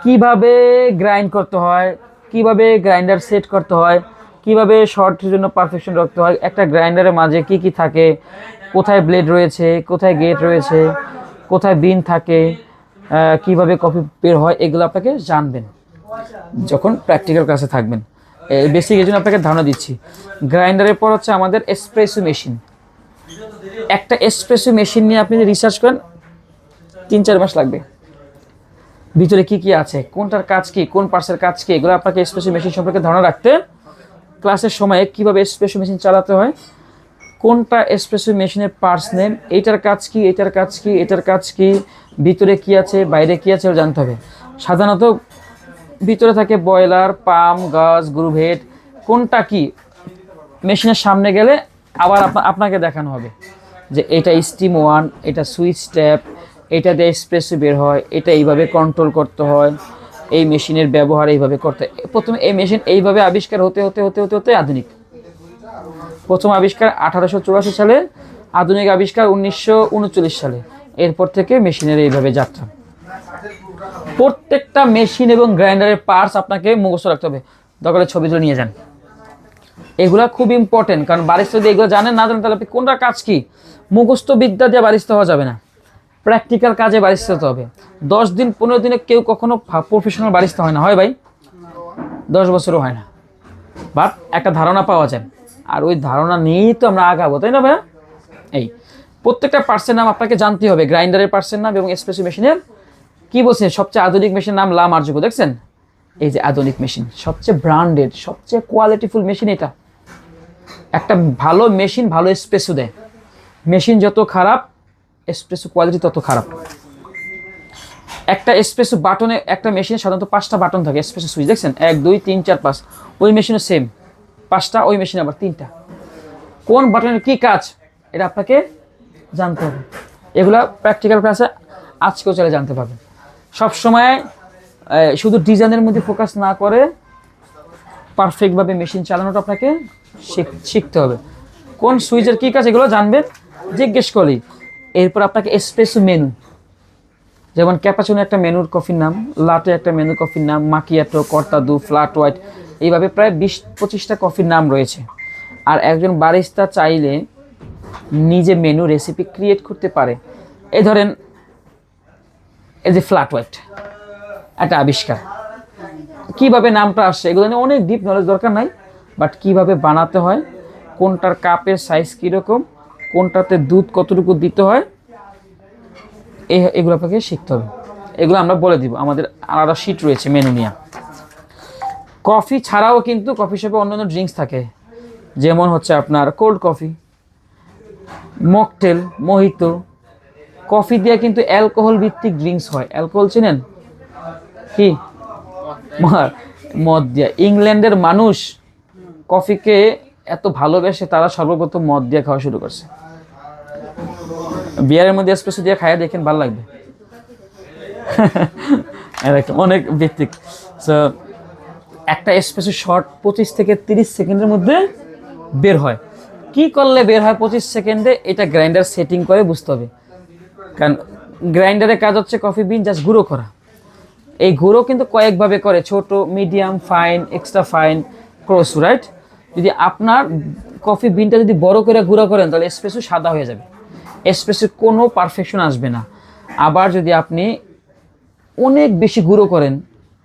কিভাবে গ্রাইন্ড করতে হয়, কিভাবে গ্রাইন্ডার সেট করতে হয়, কিভাবে শর্টের জন্য পারফেকশন রাখতে হয়, একটা গ্রাইন্ডারের মাঝে কি কি থাকে, কোথায় ব্লেড রয়েছে, কোথায় গেট রয়েছে, কোথায় বিন থাকে, কিভাবে কফি বের হয়, এগুলো আপনাকে জানবেন যখন প্র্যাকটিক্যাল ক্লাসে থাকবেন। বেসিক এই জন্য আপনাকে ধারণা দিচ্ছি। গ্রাইন্ডারের পর হচ্ছে আমাদের এসপ্রেসো মেশিন। একটা এসপ্রেসো মেশিন নিয়ে আপনি রিসার্চ করেন 3-4 মাস লাগবে। ভিতরে কি কি আছে, কোনটার কাজ কি, কোন পার্টসের কাজ কি, এগুলো আপনাকে এসপ্রেসো মেশিন সম্পর্কে ধারণা রাখতে ক্লাসের সময় কিভাবে এসপ্রেসো মেশিন চালাতে হয়, কোনটা এসপ্রেসো মেশিনের পার্টস নেম, এইটার কাজ কি, এটার কাজ কি, এটার কাজ কি, ভিতরে কি আছে, বাইরে কি আছে জানতে হবে। সাধারণত ভিতরে থাকে বয়লার, পাম্প, গাজ, গ্রুভ হেড, কোনটা কি মেশিনের সামনে গেলে আবার আপনাকে দেখানো হবে যে এটা স্টিম ওয়ান, এটা সুইচ ট্যাপ, এটা দিয়ে এসপ্রেসো বের হয়, এটা এইভাবে কন্ট্রোল করতে হয়, এই মেশিনের ব্যবহার এইভাবে করতে হয়। প্রথমে এই মেশিন এইভাবে আবিষ্কার হতে হতে হতে হতে হতে আধুনিক। প্রথম আবিষ্কার 1884 সালে, আধুনিক আবিষ্কার 1939 সালে। এরপর থেকে মেশিনের এইভাবে যাত্রা। প্রত্যেকটা মেশিন এবং গ্রাইন্ডারের পার্টস আপনাকে মুখস্থ রাখতে হবে। দরকার হলে ছবি তুলে নিয়ে যান। এগুলা খুব ইম্পর্টেন্ট, কারণ বারিস্তা যদি এগুলো জানেন না জানেন তাহলে আপনি কোনটা কাজ কি, মুখস্থ বিদ্যা দিয়ে বারিস্তা হওয়া যাবে না, প্র্যাকটিক্যাল কাজে বারিস্তা হতে হবে। 10 দিন 15 দিনে কেউ কখনো প্রফেশনাল বারিস্তা হয় না, হয় ভাই? 10 বছরও হয় না, বাট একটা ধারণা পাওয়া যায়, আর ওই ধারণা নিয়েই তো আমরা আগাবো, তাই না ভাইয়া? এই প্রত্যেকটা পার্টসের নাম আপনাকে জানতে হবে, গ্রাইন্ডারের পার্টসের নাম এবং এসপ্রেসো মেশিনের কি বলছে সবচেয়ে আধুনিক মেশিনের নাম লা মার্জোকো, দেখছেন? এই যে আধুনিক মেশিন, সবচেয়ে ব্র্যান্ডেড, সবচেয়ে কোয়ালিটিফুল মেশিন এটা। একটা ভালো মেশিন ভালো এসপ্রেসো দেয়, মেশিন যত খারাপ এসপ্রেসো কোয়ালিটি তত খারাপ। একটা এসপ্রেসো বাটনে, একটা মেশিনে সাধারণত 5টা বাটন থাকে, এসপ্রেসো সুইচ দেখছেন 1 2 3 4 5, ওই মেশিনও সেম 5টা, ওই মেশিনে আবার 3টা। কোন বাটনের কি কাজ এটা আপনাকে জানতে হবে। এগুলা প্র্যাকটিক্যাল ক্লাসে আজকেও চলে জানতে পারবেন। সবসময় শুধু ডিজাইনের মধ্যে ফোকাস না করে পারফেক্টভাবে মেশিন চালানোটা আপনাকে শিখতে হবে। কোন সুইচের কী কাজ এগুলো জানবেন জিজ্ঞেস করি। এরপর আপনাকে এসপ্রেসো মেনু, যেমন ক্যাপাচিনো একটা মেনুর কফির নাম, লাটে একটা মেনু কফির নাম, মাকিয়াটো, কর্তাদু, ফ্ল্যাট হোয়াইট, এইভাবে প্রায় 20-25টা কফির নাম রয়েছে। আর একজন বারিস্তা চাইলে নিজে মেনু রেসিপি ক্রিয়েট করতে পারে। এই ধরেন এই যে ফ্ল্যাট হোয়াইট একটা আবিষ্কার, কিভাবে নামটা আসছে এগুলো নিয়ে অনেক ডিপ নলেজ দরকার নাই, বাট কিভাবে বানাতে হয়, কোনটার কাপের সাইজ কীরকম, কোনটাতে দুধ কতটুকু দিতে হয়, এগুলো আপনাকে শিখতে হবে। এগুলো আমরা বলে দিব, আমাদের আলাদা শিট রয়েছে মেনু নিয়ে। কফি ছাড়াও কিন্তু কফি শপে অন্যান্য ড্রিঙ্কস থাকে, যেমন হচ্ছে আপনার cold coffee, mocktail, mojito. Coffee দিয়ে কিন্তু অ্যালকোহল ভিত্তিক ড্রিঙ্কস হয়। অ্যালকোহল চেনেন কি? মদ দিয়া। ইংল্যান্ডের মানুষ কফিকে এত ভালোবেসে তারা সর্বপ্রথম মদ দিয়ে খাওয়া শুরু করছে। বিয়ারের মধ্যে এসপ্রেসো দিয়ে খাইয়া দেখেন, ভালো লাগবে। অনেক ভিত্তিক। সো একটা এসপ্রেসো শর্ট 25 থেকে 30 সেকেন্ডের মধ্যে বের হয়। কি করলে বের হয় 25 সেকেন্ডে, এটা গ্রাইন্ডার সেটিং করে বুঝতে হবে। কারণ গ্রাইন্ডারের কাজ হচ্ছে কফি বিন জাস্ট গুঁড়ো করা। এই গুঁড়ো কিন্তু কয়েকভাবে করে, ছোট, medium, fine, extra fine, cross, right? যদি আপনার কফি বিনটা যদি বড় করে গুঁড়ো করেন তাহলে এসপ্রেসো সাদা হয়ে যাবে, এসপ্রেসোর কোনো পারফেকশন আসবে না। আবার যদি আপনি অনেক বেশি গুঁড়ো করেন,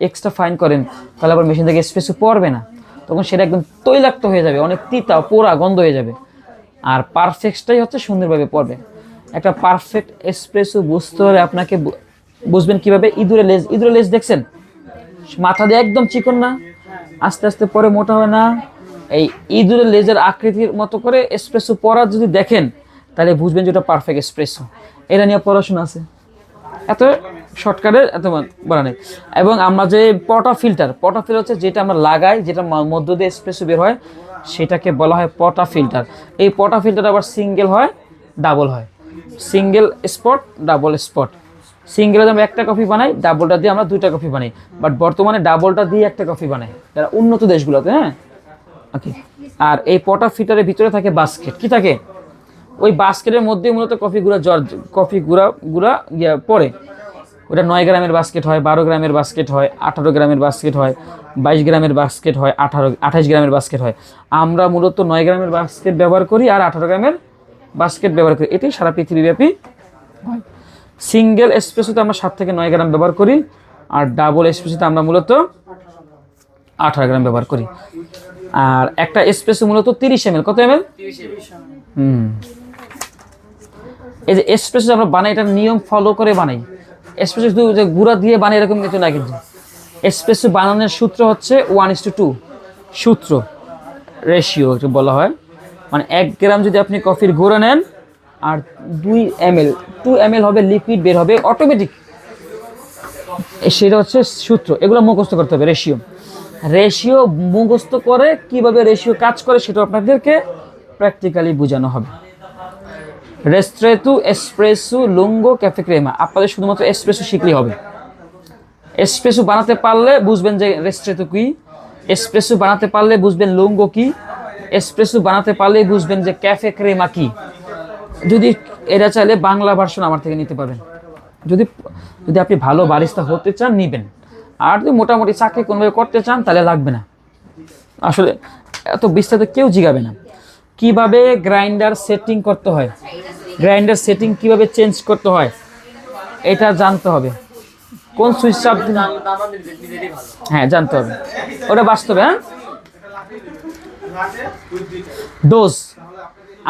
এক্সট্রা ফাইন করেন, তাহলে আবার মেশিন থেকে এসপ্রেসো পড়বে না, তখন সেটা একদম তৈলাক্ত হয়ে যাবে, অনেক তিতা পোড়া গন্ধ হয়ে যাবে। আর পারফেক্টটাই হচ্ছে সুন্দরভাবে পড়বে। একটা পারফেক্ট এসপ্রেসো বুঝতে হলে আপনাকে বুঝবেন কিভাবে, ইঁদুরের লেজ। ইঁদুরের লেজ দেখছেন? মাথা দিয়ে একদম চিকন না, আস্তে আস্তে পরে মোটা হয় না? এই ইঁদুরের লেজের আকৃতির মতো করে এসপ্রেসো পড়া যদি দেখেন তাহলে বুঝবেন যে ওটা পারফেক্ট এসপ্রেসো। এটা নিয়ে পড়াশোনা আছে, এত শর্টকাটে এত বলা নেই। এবং আমরা যে পটা ফিল্টার হচ্ছে যেটা আমরা লাগাই, যেটা মধ্য দিয়ে এসপ্রেসো বের হয়, সেটাকে বলা হয় পটা ফিল্টার। এই পটা ফিল্টার আবার সিঙ্গেল হয়, ডাবল হয়। Single spot, double spot. সিঙ্গেলে আমরা একটা কফি বানাই, ডাবলটা দিয়ে আমরা 2টা কফি বানাই, বাট বর্তমানে ডাবলটা দিয়ে একটা কফি বানাই যারা উন্নত দেশগুলোতে। হ্যাঁ, ওকে। আর এই পটা ফিল্টারের ভিতরে থাকে বাস্কেট। কি থাকে? ওই বাস্কেটের মধ্যে মূলত কফি গুঁড়া পড়ে। ওটা 9 গ্রামের বাস্কেট হয়, 12 গ্রামের বাস্কেট হয়, 18 গ্রামের বাস্কেট হয়, 22 গ্রামের বাস্কেট হয়, 28 গ্রামের বাস্কেট হয়। আমরা মূলত 9 গ্রামের বাস্কেট ব্যবহার করি আর 18 গ্রামের বাস্কেট ব্যবহার করি, এটাই সারা পৃথিবীব্যাপী হয়। সিঙ্গেল এসপ্রেসোতে আমরা 7 থেকে 9 গ্রাম ব্যবহার করি, আর ডাবল এসপ্রেসোতে আমরা মূলত 18 গ্রাম ব্যবহার করি। আর একটা এসপ্রেসো মূলত 30 ml। কত ml? 30 এই যে এসপ্রেসো আমরা বানাই, এটা নিয়ম ফলো করে বানাই। এসপ্রেসো শুধু যে গুঁড়া দিয়ে বানিয়ে এরকম কিছু না কিন্তু। এসপ্রেসো বানানোর সূত্র হচ্ছে 1:2 সূত্র, রেশিও একটু বলা হয়। মানে 1 গ্রাম যদি আপনি কফির গুঁড়া নেন আর 2 ml হবে লিকুইড বের হবে অটোমেটিক, সেটা হচ্ছে সূত্র। এগুলো মুখস্থ করতে হবে। রেশিও মুখস্থ করে কিভাবে রেশিও কাজ করে সেটা আপনাদেরকে প্র্যাকটিক্যালি বোঝানো হবে। রেস্ট্রেতু, এসপ্রেসো, লুঙ্গো, ক্যাফে ক্রেমা, আপনাদের শুধুমাত্র এসপ্রেসো শিখলেই হবে। এসপ্রেসো বানাতে পারলে বুঝবেন যে রেস্ট্রেতু কি, এসপ্রেসো বানাতে পারলে বুঝবেন লুঙ্গো কি, এসপ্রেসো বানাতে পারলে বুঝবেন যে ক্যাফে ক্রেমা কি। যদি এরা চাইলে বাংলা ভার্সন আমার থেকে নিতে পারবেন, যদি যদি আপনি ভালো বারিস্তা হতে চান নিবেন। আর যদি মোটামুটি চাকরি কোনোভাবে করতে চান তাহলে লাগবে না। আসলে এত বিস্তারিত কেউ জিগাবে না। কিভাবে গ্রাইন্ডার সেটিং করতে হয়, গ্রাইন্ডার সেটিং কিভাবে চেঞ্জ করতে হয় এটা জানতে হবে। কোন সুইচ চাপ দিন, হ্যাঁ জানতে হবে, ওটা বাস্তবে। হ্যাঁ, ডোজ,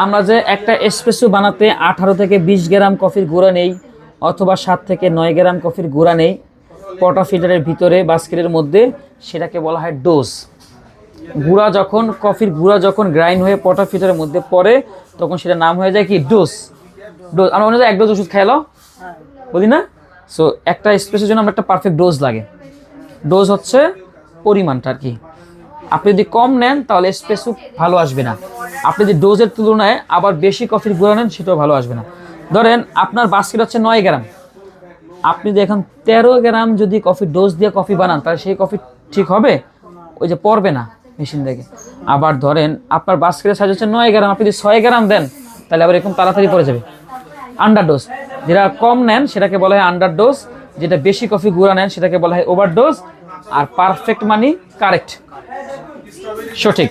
আমরা যে একটা এসপ্রেসো বানাতে 18 থেকে 20 গ্রাম কফির গুঁড়া নেই অথবা 7 থেকে 9 গ্রাম কফির গুঁড়া নেই পটাফিল্টারের ভিতরে বাস্কেটের মধ্যে, সেটাকে বলা হয় ডোজ। কফির গুঁড়া যখন গ্রাইন্ড হয়ে পটাফিল্টারের মধ্যে পড়ে তখন সেটা নাম হয়ে যায় কি ডোজ। আমরা মনে হয় 1 ডোজ ওষুধ খাইলো বলি না। সো একটা এসপ্রেসোর জন্য আমরা একটা পারফেক্ট ডোজ লাগে। ডোজ হচ্ছে পরিমাণটা আর কি। আপনি যদি কম নেন তাহলে এসপ্রেসো ভালো আসবে না, আপনি যদি ডোজের তুলনায় আবার বেশি কফির গুঁড়া নেন সেটাও ভালো আসবে না। ধরেন আপনার বাস্কেট হচ্ছে 9 গ্রাম, আপনি যদি এখন 13 গ্রাম যদি কফির ডোজ দিয়ে কফি বানান তাহলে সেই কফি ঠিক হবে, ওই যে পড়বে না মেশিন থেকে। আবার ধরেন আপনার বাস্কেটের সাইজ হচ্ছে 9 গ্রাম, আপনি যদি 6 গ্রাম দেন তাহলে আবার এরকম তাড়াতাড়ি পড়ে যাবে। আন্ডার ডোজ, যেটা কম নেন সেটাকে বলা হয় আন্ডার ডোজ, যেটা বেশি কফি গুঁড়া নেন সেটাকে বলা হয় ওভার ডোজ। আর পারফেক্ট মানে কারেক্ট, সঠিক।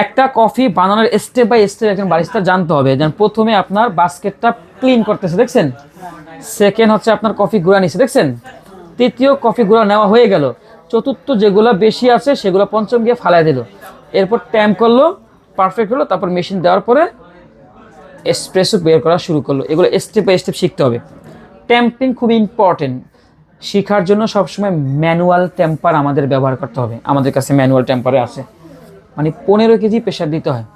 একটা কফি বানানোর স্টেপ বাই স্টেপ একজন বারিস্তা জানতে হবে। যেমন প্রথমে আপনার বাস্কেটটা ক্লিন করতেছে দেখছেন, সেকেন্ড হচ্ছে আপনার কফি গুঁড়া নিচ্ছে দেখছেন, তৃতীয় কফি গুঁড়া নেওয়া হয়ে গেল, চতুর্থ যেগুলো বেশি আছে সেগুলো পঞ্চম গিয়ে ফালাই দিল, এরপর ট্যাম্প করলো, পারফেক্ট হলো, তারপর মেশিন দেওয়ার পরে এসপ্রেসো বের করা শুরু করলো। এগুলো স্টেপ বাই স্টেপ শিখতে হবে। ট্যাম্পিং খুব ইম্পর্টেন্ট, শেখার জন্য সবসময় ম্যানুয়াল টেম্পার আমাদের ব্যবহার করতে হবে। আমাদের কাছে ম্যানুয়াল টেম্পারে আছে, মানে 15 কেজি প্রেশার দিতে হয়।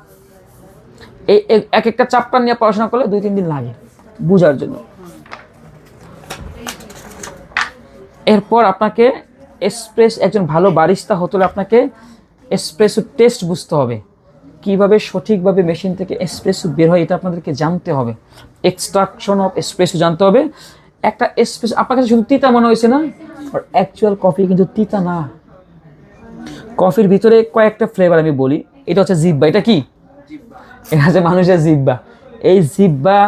এই এক একটা চ্যাপ্টার নিয়ে পড়াশোনা করলে 2-3 দিন লাগে বোঝার জন্য। এরপর আপনাকে একজন ভালো বারিস্তা হতে হলে আপনাকে এসপ্রেসো টেস্ট বুঝতে হবে, কিভাবে সঠিকভাবে মেশিন থেকে এসপ্রেসো বের হয় এটা আপনাদেরকে জানতে হবে। এক্সট্রাকশন অফ এসপ্রেসো জানতে হবে। একটা এসপ্রেসো আপনার কাছে শুধু তিতা মনে হয়েছে না, আর অ্যাকচুয়াল কফি কিন্তু তিতা না। কফির ভিতরে কয়েকটা ফ্লেভার আমি বলি। এটা হচ্ছে জিব্বা, এটা কি? এটা হচ্ছে মানুষের জিব্বা। এই জিব্বা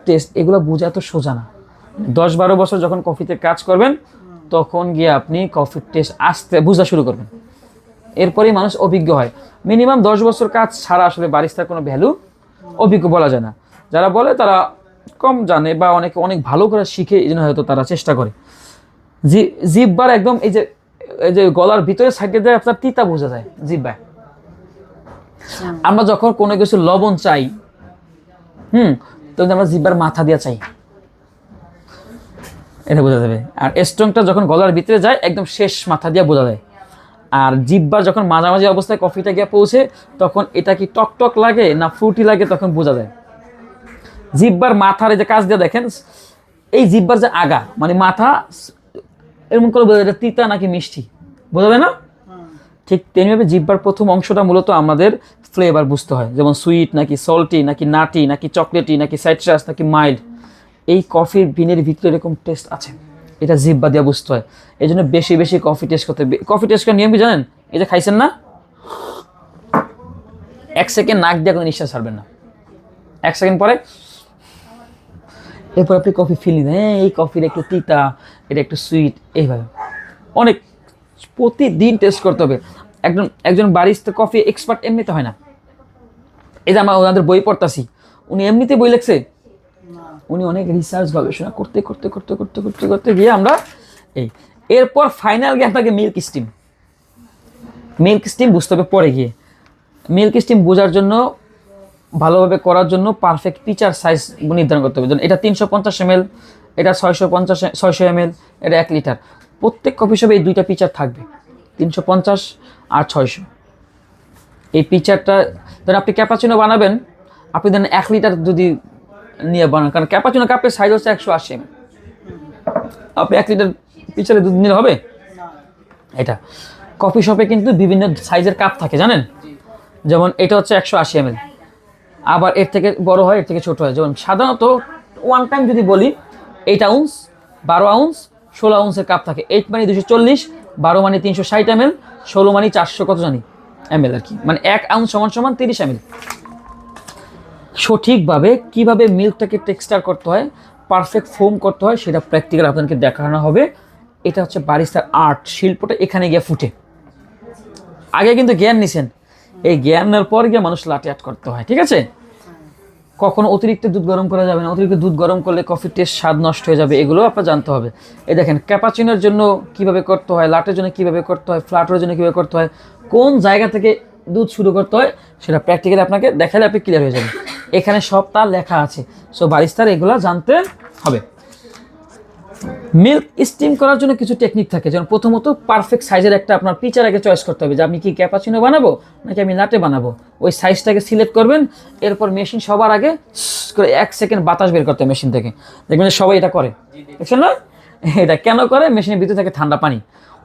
টেস্ট, এগুলো বোঝা তো সোজা না। 10-12 বছর যখন কফিতে কাজ করবেন তখন গিয়ে আপনি কফির টেস্ট আসতে বোঝা শুরু করবেন, এরপরেই মানুষ অভিজ্ঞ হয়। মিনিমাম 10 বছর কাজ ছাড়া আসলে বারিস্তার কোনো ভ্যালু অভিজ্ঞ বলা যায় না। যারা বলে তারা কম জানে বা অনেকে অনেক ভালো করে শিখে, এই জন্য হয়তো তারা চেষ্টা করে। জিব্বার একদম এই যে গলার ভিতরে সাইডে যায় আপনার তিতা বোঝা যায় জিব্বায়। আমরা যখন কোনো কিছু লবণ চাই তখন আমরা জিব্বার মাথা দিয়ে চাই, এটা বোঝা যাবে। আর স্ট্রংটা যখন গলার ভিতরে যায় একদম শেষ মাথা দিয়ে বোঝা যায়। আর জিব্বার যখন মাঝামাঝি অবস্থায় কফিটা গিয়ে পৌঁছে তখন এটা কি টক টক লাগে না ফ্রুটি লাগে তখন বোঝা যায়। জিব্বার মাথার এই যে কাজ দিয়ে দেখেন, এই জিব্বার যে আগা মানে মাথা এরকম করে বোঝা যায় তিতা নাকি মিষ্টি, বোঝা যায় না? ঠিক তেমনিভাবে জিব্বার প্রথম অংশটা মূলত আমাদের ফ্লেভার বুঝতে হয়, যেমন সুইট নাকি সল্টি নাকি নাটি নাকি চকলেটি নাকি সাইট্রাস নাকি মাইল্ড। এই কফির বিনের ভিতরে এরকম টেস্ট আছে, এটা জিব্বা দিয়ে বুঝতে হয়। এই জন্য বেশি বেশি কফি টেস্ট করতে। কফি টেস্ট করার নিয়ম কি জানেন? এই যে খাইছেন না, 1 সেকেন্ড নাক দিয়ে কোনো নিঃশ্বাস ছাড়বেন না, 1 সেকেন্ড পরে এরপর আপনি কফি ফিল নিন, হ্যাঁ এই কফির একটু তিতা, এটা একটু সুইট, এইভাবে অনেক প্রতিদিন টেস্ট করতে হবে। একজন বারিস্তা কফি এক্সপার্ট এমনিতে হয় না। এই যে আমরা ওনাদের বই পড়তাছি, উনি এমনিতে বই লেখছে, উনি অনেক রিসার্চ গবেষণা করতে করতে করতে করতে করতে করতে গিয়ে আমরা এরপর ফাইনাল গিয়ে আপনাকে মিল্ক স্টিম বুঝতে হবে। পরে গিয়ে মিল্ক স্টিম বোঝার জন্য ভালোভাবে করার জন্য পারফেক্ট পিচার সাইজ নির্ধারণ করতে হবে। যেমন এটা 350 ml, এটা 650 ml, এটা 1 লিটার। প্রত্যেক কফি শপে এই দুইটা পিচার থাকবে, 350 আর 600। এই পিচারটা ধরেন আপনি ক্যাপাচিনো বানাবেন, আপনি ধরেন 1 লিটার যদি নিয়ে বানান, কারণ ক্যাপাচিনো কাপের সাইজ হচ্ছে 180 ml, আপনি 1 লিটার পিচারে দুধ নিলে হবে? এটা কফি শপে কিন্তু বিভিন্ন সাইজের কাপ থাকে জানেন, যেমন এটা হচ্ছে 180 ml, আবার এর থেকে বড় হয়, এর থেকে ছোট হয়। যেমন সাধারণত ওয়ান টাইম যদি বলি 8 আউন্স, 12 আউন্স, 16 আউন্সের কাপ থাকে। 8 মানে 240, 12 মানে 360 ml, 16 মানে 400 কত জানি ml আর কি, মানে 1 আউন্স সমান সমান 30 ml। সঠিকভাবে কিভাবে মিল্কটাকে টেক্সচার করতে হয়, পারফেক্ট ফোম করতে হয়, সেটা প্র্যাকটিক্যাল আপনাদেরকে দেখানো হবে। এটা হচ্ছে বারিস্তার আর্ট, শিল্পটা এখানে গিয়ে ফুটে। আগে কিন্তু জ্ঞান নিছেন, এই জ্ঞান নেওয়ার পর গিয়ে মানুষ লাটে আর্ট করতে হয়, ঠিক আছে? কখনো অতিরিক্ত দুধ গরম করা যাবে না, অতিরিক্ত দুধ গরম করলে কফির টেস্ট স্বাদ নষ্ট হয়ে যাবে, এগুলো আপনার জানতে হবে। এই দেখেন ক্যাপাচিনোর জন্য কিভাবে করতে হয়, লাটের জন্য কিভাবে করতে হয়, ফ্ল্যাটের জন্য কিভাবে করতে হয়, কোন জায়গা থেকে দুধ শুরু করতে হয়, সেটা প্র্যাকটিক্যালি আপনাকে দেখালে আপনি ক্লিয়ার হয়ে যাবেন। এখানে সব তার লেখা আছে, সো বারিস্তার এগুলো জানতে হবে। মিল্ক স্টিম করার জন্য কিছু টেকনিক থাকে, যেমন প্রথমত পারফেক্ট সাইজের একটা আপনার পিচার আগে চয়েস করতে হবে, যে আপনি কি ক্যাপাচিনো বানাবো নাকি আমি লাটে বানাবো। ওই সাইজটাকে সিলেক্ট করবেন, এরপর মেশিন সবার আগে করে 1 সেকেন্ড বাতাস বের করতে হবে মেশিন থেকে। দেখবেন যে সবাই এটা করে, দেখছেন না? এটা কেন করে? মেশিনের ভিতরে থাকে ঠান্ডা পানি,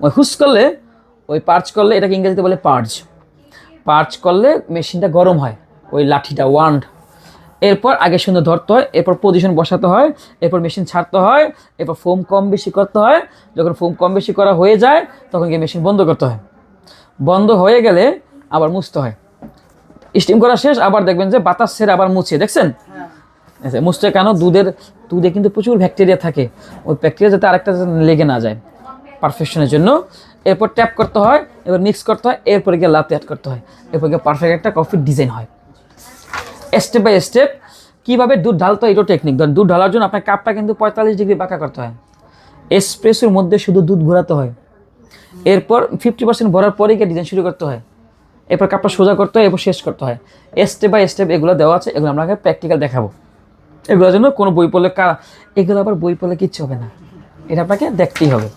ওই হুস করলে, ওই পার্চ করলে, এটাকে ইংরেজিতে বলে পার্চ করলে মেশিনটা গরম হয়, ওই লাঠিটা ওয়ান্ড। এরপর আগে সুন্দর ধরতে হয়, এরপর পজিশন বসাতে হয়, এরপর মেশিন ছাড়তে হয়, এরপর ফোম কম বেশি করতে হয়। যখন ফোম কম বেশি করা হয়ে যায় তখন গিয়ে মেশিন বন্ধ করতে হয়। বন্ধ হয়ে গেলে আবার মুছতে হয়। স্টিম করা শেষ, আবার দেখবেন যে বাতাস ছেড়ে আবার মুছে, দেখছেন? আচ্ছা, মুছতে কেন? দুধে কিন্তু প্রচুর ব্যাকটেরিয়া থাকে, ওই ব্যাকটেরিয়া যাতে আরেকটা লেগে না যায়, পারফেকশনের জন্য। এরপর ট্যাপ করতে হয়, এবার মিক্স করতে হয়, এরপরে গিয়ে লাতে অ্যাড করতে হয়, এরপর গিয়ে পারফেক্ট একটা কফির ডিজাইন হয়। স্টেপ বাই স্টেপ কীভাবে দুধ ঢালতে হয়, এটাও টেকনিক। ধরুন দুধ ঢালার জন্য আপনার কাপটা কিন্তু 45 ডিগ্রি বাঁকা করতে হয়, এসপ্রেসোর মধ্যে শুধু দুধ ঘোরাতে হয়, এরপর 50% ভরার পরেই গিয়ে ডিজাইন শুরু করতে হয়, এরপর কাপটা সোজা করতে হয়, এরপর শেষ করতে হয়। স্টেপ বাই স্টেপ এগুলো দেওয়া আছে, এগুলো আমরা প্র্যাকটিক্যাল দেখাবো। এগুলোর জন্য কোনো বই পড়লে এগুলো আবার বই পড়লে কিচ্ছু হবে না, এটা আপনাকে দেখতেই হবে।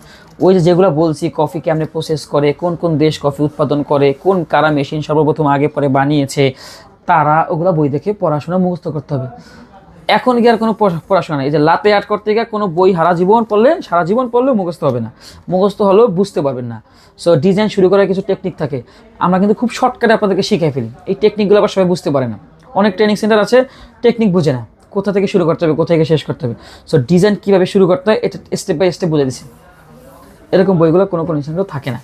ওই যেগুলো বলছি, কফি কেমনে প্রসেস করে, কোন কোন দেশ কফি উৎপাদন করে, কোন কারা মেশিন সর্বপ্রথম আগে পরে বানিয়েছে, তারা ওগুলো বই দেখে পড়াশোনা মুখস্থ করতে হবে। এখন গিয়ে আর কোনো পড়াশোনা নেই, এই যে লাতে আর্ট করতে গিয়ে কোনো বই সারা জীবন পড়লেও মুখস্থ হবে না, মুখস্থ হলেও বুঝতে পারবেন না। সো ডিজাইন শুরু করার কিছু টেকনিক থাকে, আমরা কিন্তু খুব শর্টকাটে আপনাদেরকে শিখিয়ে ফেলি। এই টেকনিকগুলো আবার সবাই বুঝতে পারে না, অনেক ট্রেনিং সেন্টার আছে টেকনিক বুঝে না, কোথা থেকে শুরু করতে হবে, কোথা থেকে শেষ করতে হবে। সো ডিজাইন কীভাবে শুরু করতে হয় এটা স্টেপ বাই স্টেপ বুঝে দিচ্ছি। এরকম বইগুলো কোনো সেন্টারেও থাকে না।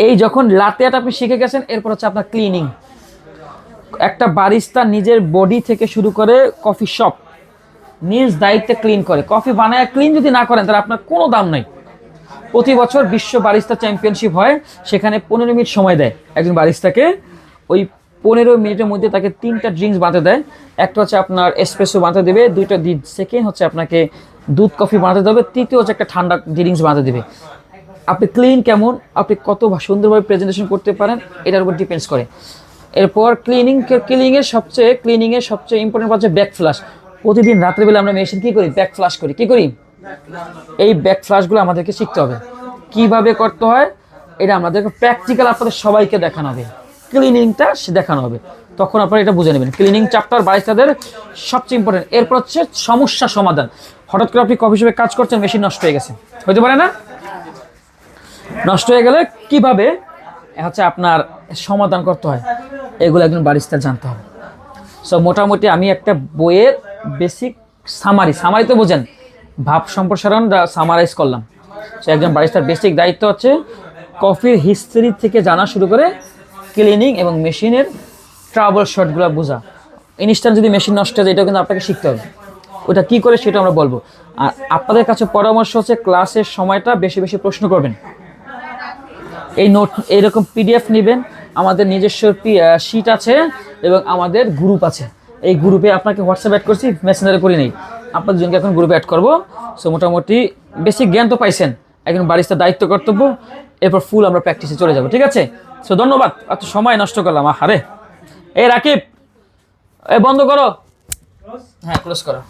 এই যখন লাতে আর্ট আপনি শিখে গেছেন, এরপর হচ্ছে আপনার ক্লিনিং। একটা বারিস্তা নিজের বডি থেকে শুরু করে কফি শপ নিজ দায়িত্বে ক্লিন করে। কফি বানায় ক্লিন যদি না করেন তাহলে আপনার কোনো দাম নাই। প্রতি বছর বিশ্ব বারিস্তা চ্যাম্পিয়নশিপ হয়, সেখানে 15 মিনিট সময় দেয় একজন বারিস্তাকে। ওই 15 মিনিটের মধ্যে তাকে 3টা ড্রিঙ্কস বানাতে দেয়। একটা হচ্ছে আপনার এসপ্রেসো বানাতে দেবে, 2টা সেকেন্ড হচ্ছে আপনাকে দুধ কফি বানাতে দেবে, তৃতীয় হচ্ছে একটা ঠান্ডা ড্রিঙ্কস বানাতে দেবে। আপনি ক্লিন কেমন, আপনি কত সুন্দরভাবে প্রেজেন্টেশন করতে পারেন, এটার উপর ডিপেন্ডস করে। এরপর ক্লিনিংয়ের সবচেয়ে ইম্পর্টেন্ট হচ্ছে ব্যাক ফ্লাশ। প্রতিদিন রাত্রেবেলা আমরা মেশিন কী করি? ব্যাক ফ্লাশ করি। কী করি? এই ব্যাক ফ্লাশগুলো আমাদেরকে শিখতে হবে, কীভাবে করতে হয়। এটা আমাদেরকে প্র্যাকটিক্যাল আপনাদের সবাইকে দেখানো হবে, ক্লিনিংটা দেখানো হবে, তখন আপনারা এটা বুঝে নেবেন। ক্লিনিং চ্যাপ্টার বারিস্তাদের সবচেয়ে ইম্পর্টেন্ট। এরপর হচ্ছে সমস্যা সমাধান। হঠাৎ করে আপনি কফি শপে কাজ করছেন, মেশিন নষ্ট হয়ে গেছে, হতে পারে না? নষ্ট হয়ে গেলে কিভাবে হচ্ছে আপনার সমাধান করতে হয়, এগুলো একজন বারিস্তার জানতে হবে। সো মোটামুটি আমি একটা বইয়ের বেসিক সামারি তো বোঝেন, ভাব সম্প্রসারণ সামারাইজ করলাম। সো একজন বারিস্তার বেসিক দায়িত্ব হচ্ছে কফির হিস্ট্রি থেকে জানা শুরু করে ক্লিনিং এবং মেশিনের ট্রাবল শটগুলো বোঝা। ইনস্ট্যান্ট যদি মেশিন নষ্ট হয়ে যায়, এটাও কিন্তু আপনাকে শিখতে হবে। ওটা কী করে সেটা আমরা বলবো। আর আপনাদের কাছে পরামর্শ হচ্ছে ক্লাসের সময়টা বেশি বেশি প্রশ্ন করবেন। এই নোট এইরকম পিডিএফ নেবেন, আমাদের নিজস্ব শিট আছে এবং আমাদের গ্রুপ আছে। এই গ্রুপে আপনাকে হোয়াটসঅ্যাপ অ্যাড করছি, মেসেঞ্জারে করি নেই, আপনাদের দুজনকে এখন গ্রুপে অ্যাড করবো। সো মোটামুটি বেসিক জ্ঞান তো পাইছেন, একজন বারিস্তার দায়িত্ব কর্তব্য, এরপর ফুল আমরা প্র্যাকটিসে চলে যাব, ঠিক আছে? সো ধন্যবাদ, এত সময় নষ্ট করলাম, আহারে এই রাকিব, বন্ধ করো, হ্যাঁ ক্লোজ করো।